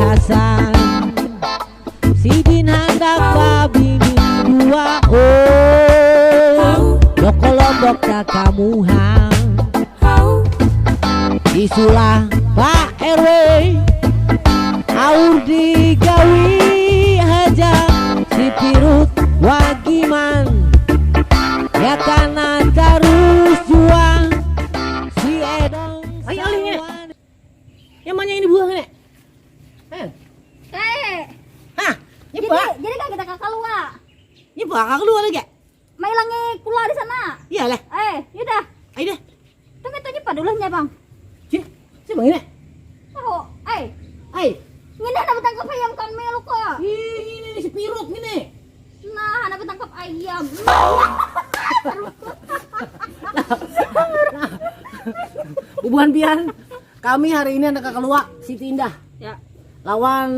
Hasan Sidin hendak kabini dua Joko Lombok tak kamu isulah Pak RW aur digawi haja si pirut wagiman ya kanan terus juang si edong ayo alingnya yang mana ini buah nih hah jadi kan kita kakak luar ini buah kakak keluar lagi may langi pula di sana iya lah yaudah ayo deh tunggu tunggu padulahnya bang si bang ini oh ini anak tangkap ayam kami lu kok ini si pirut ini nah anak tangkap ayam Bubuhan Pian kami hari ini anak kakak luak Siti Indah ya lawan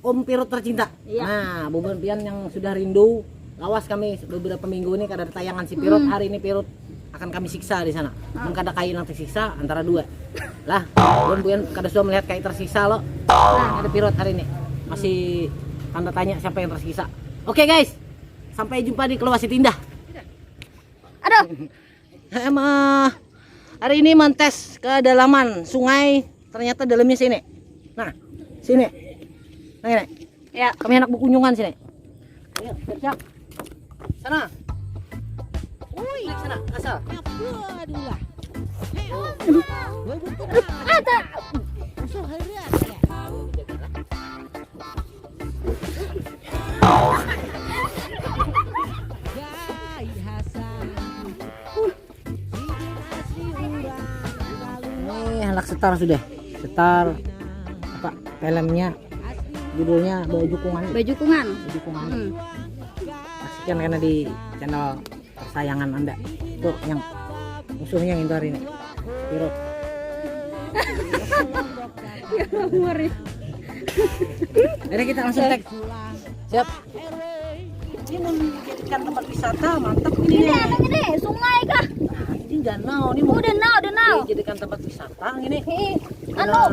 Om Pirut tercinta. Iya. Nah, Bubuhan Pian yang sudah rindu, lawas kami beberapa minggu ini kada ada tayangan si Pirut. Hari ini Pirut akan kami siksa di sana. Mungkin ada kain yang tersiksa antara dua. Lah, Bubuhan Pian kada sudah melihat kain tersiksa lo. Nah, ada Pirut hari ini. Masih tanda tanya siapa yang tersiksa. Oke, guys. Sampai jumpa di Keluar Siti Indah. aduh Emang hari ini mantes kedalaman sungai, ternyata dalamnya sini. Nah, sini. Nah, ini. ya Kami anak berkunjungan sini. Ayo, siap. Sana. Woi, sana, asal. aduh lah ada musuh harian Gai Hasan Sidin asli urang Ini anak setar sudah. Setar apa filmnya judulnya Bajukungan. bajukungan Bajukungan. Saksikan karena di channel kesayangan Anda. Tuh yang musuhnya yang itu hari ini. Pirut. Jadi kita langsung tag. Siap. Ini mau dijadikan tempat wisata, mantap ini. ini anak ini sungai kah Ini danau, ini mau danau dijadikan tempat wisata ini. anu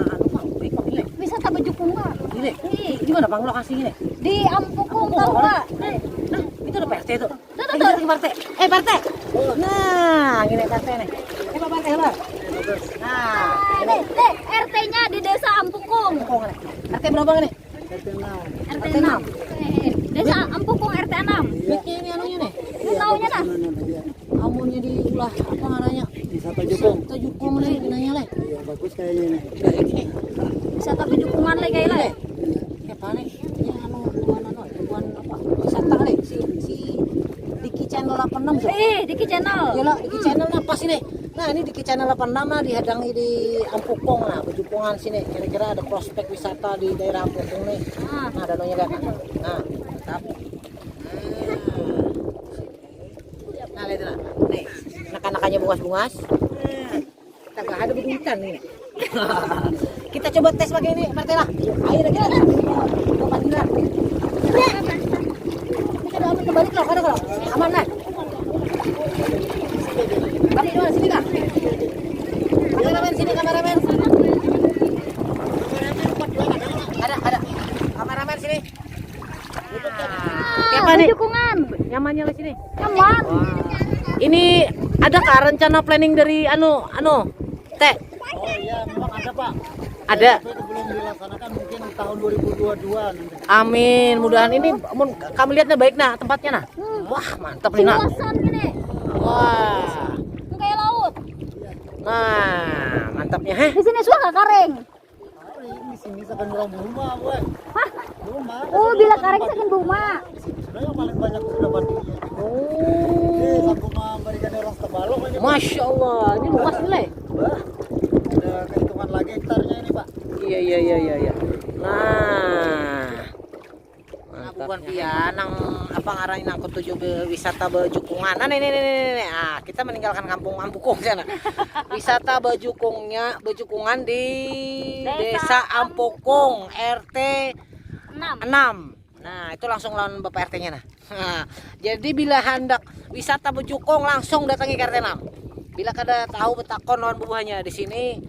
Ini. wisata bajukungan Ini. Di mana Bang lokasi ini? di Ampukung tahu nggak Itu ada PRT itu. Tuh. PRT. PRT. Nah, ini PRT nih. Pak PRT lah. Nah, ini RT-nya di desa Ampukung kok nih? RT berapa nih? RT 6 desa Ampukung RT 6 Ini anunya nih. taunya dah Amunnya di ulah apa namanya? Wisata Jukung. Kita jukung nih binanya leh. Iya, bagus kayaknya ini. Kayak gini. wisata bajukungan lagi kayak lah Kayak apa nih? Ini anu buan apa? Wisata nih si Diki Channel 86 so. Diki Channel Yalah, Diki Channel apa sih nih? Nah, ini Diki Channel 86 nah dihadangi di Ampukong nah, Bajukungan sini. Kira-kira ada prospek wisata di daerah Ampukong nih. Nah, danaunya kan. Nah, mantap. Nah, lihat nah. Nih, anak-anaknya bungas-bungas. Kita gak ada beduitan nih. Kita coba tes pakai ini, Martela. Ayo kita. Coba tiduran. Kita udah aman kembali kalau kalau aman lah. Balik dulu sini kak. Kameramen sini kameramen. Ada. Kameramen sini. Siapa nih? bajukungan Nyamannya di sini. nyaman Ini ada kah rencana planning dari Teh? Oh iya, memang ada Pak. Ada. Tapi itu belum dilaksanakan mungkin tahun 2022 nanti. Amin. Mudahan ini kamu lihatnya baik nah tempatnya nah. Wah, mantap nih nah. luasan gini Wah. kayak laut Nah, mantapnya heh. di sini suka karing Hari di sini seakan bilang rumah, gue. hah Rumah. oh bila karing saking buma Sudah yang paling banyak sudah bantunya. Oh. Aku memberikan orang Tebalong aja. Masya Allah, ini luas nilai. Bah, ada kehitungan lagi hektarnya ini Pak. Iya. Nah, bukan pian nang apa ngarani nang ketujuh wisata Bajukungan. Nah, nih. Ah, kita meninggalkan kampung Ampukung sana. Wisata Bajukungan di Desa Ampukung RT 6. Nah, itu langsung lawan Bapak RT-nya nah. Jadi bila hendak wisata Bejukung langsung datangi ke RT 6. Bila kada tahu betakon lawan buahnya di sini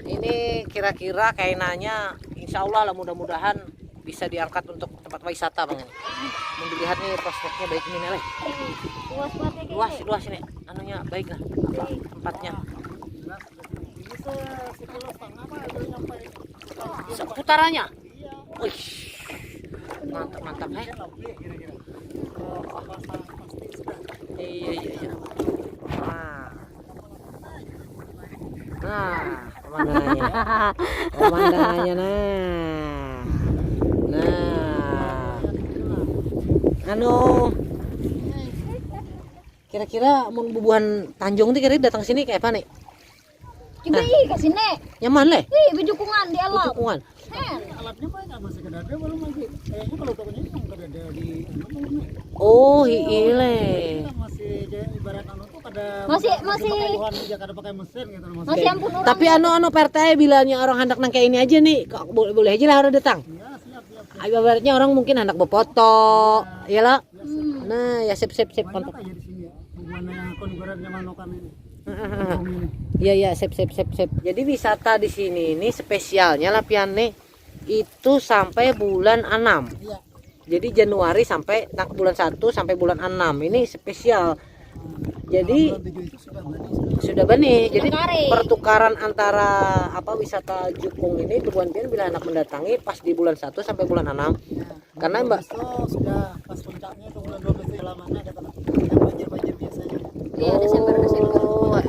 ini kira-kira kainannya insya Allah lah mudah-mudahan bisa diangkat untuk tempat wisata bang. Mau dilihat nih prospeknya baik ini nih. Luas banget ya, Luas luas ini, anunya baik lah apa, tempatnya. Ini sekilas setengah Pak, itu nyampe. Seputarannya. Wih, mantap mantap Kira-kira. Pasti sudah. Iya. Nah, pemandangannya. Pemandangannya nah. Anu kira-kira mau bubuhan Tanjung tuh kira datang sini kayak apa nih? Coba ih ke sini. Nyaman leh. Ih, bejukungan di alam. Dukungan. Hen. Alatnya banyak masih kedada belum lagi. Kayaknya kalau pokoknya yang kedada di Oh, ile. masih ibarat anu tuh kada Masih kada pakai mesin gitu masih ampun orang. Tapi anu PRT bilangnya orang hendak nang kayak ini aja nih. Kok boleh aja lah orang datang. Ya, siap. Ayo ibaratnya orang mungkin hendak berfoto, ya lah. Nah, ya sip Banyak mantap. aja di sini ya. Hubungannya yang kon ibaratnya manokan ini. Iya sip. Jadi wisata di sini ini spesialnya lah pian nih itu sampai bulan 6. Iya. Jadi Januari sampai bulan 1 sampai bulan 6 ini spesial. Jadi Itu sudah benih. Jadi Kare. pertukaran antara apa wisata Jukung ini Bebuan Pian bila anak mendatangi pas di bulan 1 sampai bulan 6. Karena Mbak sudah pas puncaknya itu bulan 12 itu lamanya kata yang banjir biasanya. Iya, Desember. Oh,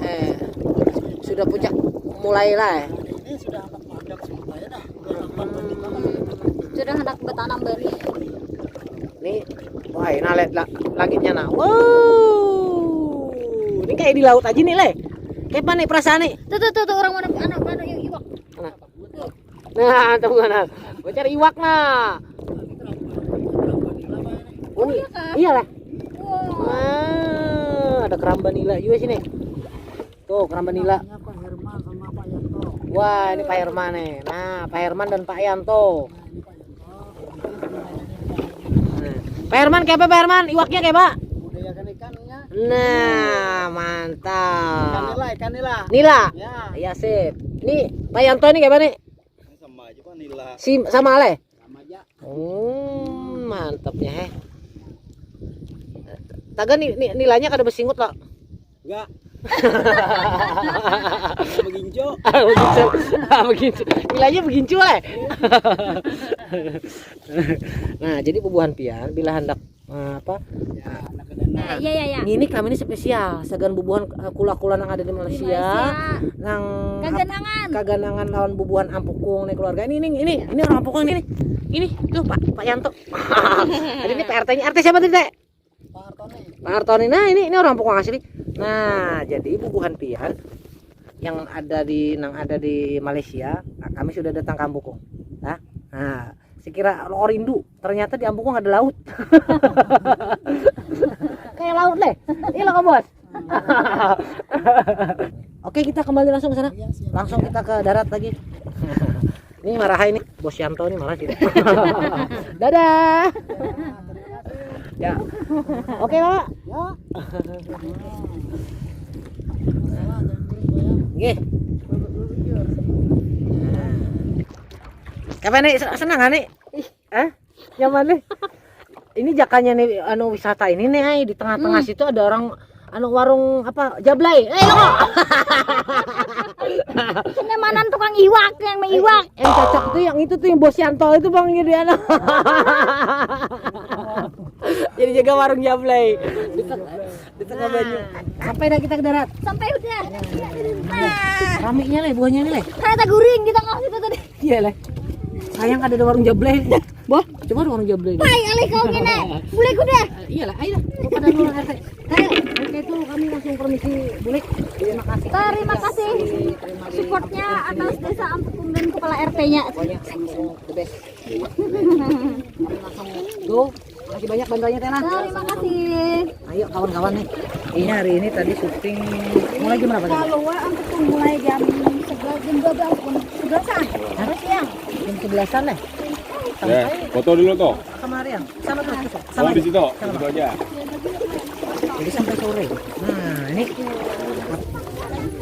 sudah puncak mulai lah. Ini sudah akan menghadap sebetulnya dah. Bulan 8 banding apa? Sudah hendak bertanam benih. Nih, wah ini lihat langitnya nah. Wow, ini kayak di laut aja nih le. Kayak apa nih perasaan nih? Tuh orang mana anak iwak. Nah, tuh mana? Gue cari iwak nah. Oh, iya lah. Wow. Ada keramba nila juga sini. Tuh keramba nila. Ini Pak Herman sama Pak Yanto. Wah ini Pak Herman nih. Nah Pak Herman dan Pak Yanto. Nah, Pak Herman kayak apa Pak Herman? Iwaknya kayak apa? Budayakan ikannya. Nah mantap. Ikan nila. Nila. Ya. Iya sip. Nih Pak Yanto ini kayak apa nih? Sama aja Pak nila. Sama Ale. Sama aja. Mantapnya Taga nilainya kada bersingut loh. Enggak. Beginco. Begincu. Nilainya begincu Nah, jadi Bubuhan Pian bila hendak apa? Iya. Ini kami ini spesial. Sagan Bubuhan kula-kula yang ada di Malaysia. Nang kaganangan lawan Bubuhan Ampukung nih keluarga. Ini orang Ampukung ini. Ini tuh Pak Yanto. Jadi ini PRT-nya. RT siapa tadi, Teh? Pak Artoni. Nah, ini orang Ampukung asli. Nah, jadi Bubuhan Pian yang ada di Malaysia, nah, kami sudah datang ke Ampukung. Nah, sekira lo rindu, ternyata di Ampukung ada laut. Kayak laut deh. Iya loh, Bos. Oke, kita kembali langsung ke sana. Langsung kita ke darat lagi. Ini marah ini Bos Yanto ini marah sih. Dadah. Ya. Oke, Pak. Ya. Nggih. Kapan nih senang kan nih? Nyaman nih. Ini jakanya nih anu wisata ini nih ay, di tengah-tengah situ ada orang anu warung apa Jablay. Lo. Kenyamanan tukang iwak yang mengiwak. Yang cocok tuh yang itu tuh yang Bos Yanto itu Bang jadi anak. Jadi jaga warung Jablay di tengah Banyu. Sampai dah kita ke darat. Sampai udah. Ramenya leh buahnya nih leh. Ternyata guring di tengah situ tadi. Iya leh. Sayang ada warung Jablay. Boh, coba ada warung Jablay. Hai, alih kau gini. Boleh kuda. Iyalah, ayo pada dulu RT. Ayo, oke itu kami langsung permisi bule. Terima kasih. Terima kasih supportnya atas Desa Ampukung dan Kepala RT-nya. Banyak langsung the best. Kami langsung go. Makasih banyak bantuannya Tena. Terima kasih. Ayo kawan-kawan nih. Ini hari ini tadi syuting mulai jam berapa? Kalau Ampukung mulai jam 11 jam 12 jam 11-an. Harus siang. Jam 11-an deh. Ya, foto dulu tuh. Kemarin sama terus. Oh, di situ aja. Jadi sampai sore. Nah, ini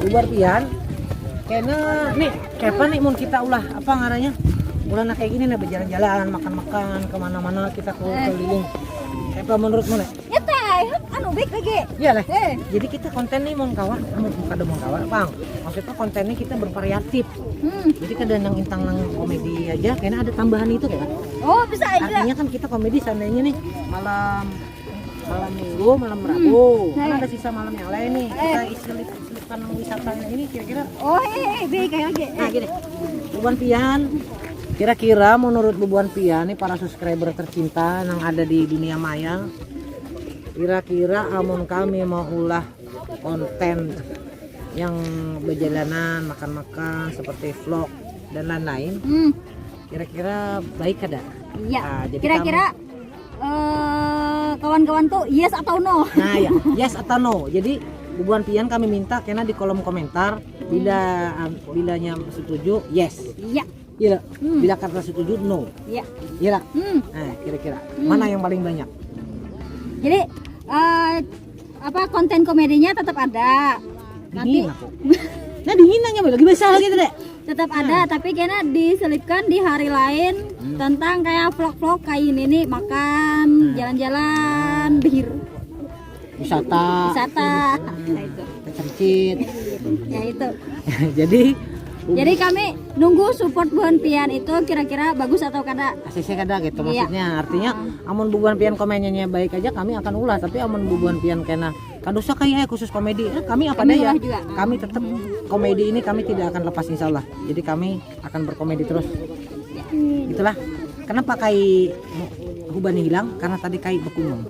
Bubuhan Pian. Kayaknya nih, kapan nih mau kita ulah apa ngaranya? bulan kayak gini nih berjalan-jalan, makan-makan, kemana-mana kita keliling. Apa menurutmu nih? Ya teh, anu baik lagi. Iya lah. Jadi kita konten nih mau kawan, kada mau kawan, bang. Maksudnya kontennya kita bervariatif. Jadi kadang yang intang komedi aja, kayaknya ada tambahan itu kayak. Oh bisa aja. Artinya kan kita komedi seandainya nih malam minggu, malam Rabu, kan ada sisa malam yang lain nih. Kita selipkan wisatanya ini kira-kira. Oh baik kayak lagi. Nah gini, Bubuan Pian, kira-kira menurut Bubuan Pian nih para subscriber tercinta yang ada di dunia maya, kira-kira amun kami mau ulah konten yang berjalanan, makan-makan seperti vlog dan lain-lain, kira-kira baik ada? Iya. Nah, jadi Kira-kira kawan-kawan tuh yes atau no? Nah ya, yes atau no. Jadi Bubuan Pian kami minta karena di kolom komentar bilanya setuju yes. Iya. Iya. Bila kata setuju no. Iya. Iya. Nah, kira-kira mana yang paling banyak? Jadi apa konten komedinya tetap ada. Dingin aku. Nah dingin nanya lagi basah lagi deh. Tetap ada, tapi kayaknya diselipkan di hari lain tentang kayak vlog-vlog kayak ini nih, makan, jalan-jalan, bir, Wisata. Nah, itu. Kecercit. Ya itu. Jadi kami nunggu support Bubuan Pian itu kira-kira bagus atau kada. ACC kada gitu Iya. maksudnya. Artinya amun Bubuan Pian komennya baik aja kami akan ulah, tapi amun Bubuan Pian kena kadosa kayak khusus komedi, kami apa Kami daya. ulah juga. Kami tetap komedi ini kami tidak akan lepas insyaallah. Jadi kami akan berkomedi terus. Itulah. Kenapa kai hubani hilang? Karena tadi kai berkunung.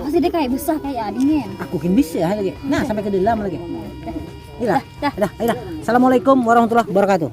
Pasti dia kayak besar kayak dingin. Aku kin bisa lagi. Nah, sampai ke dalam lagi. Dah. Assalamualaikum warahmatullahi wabarakatuh.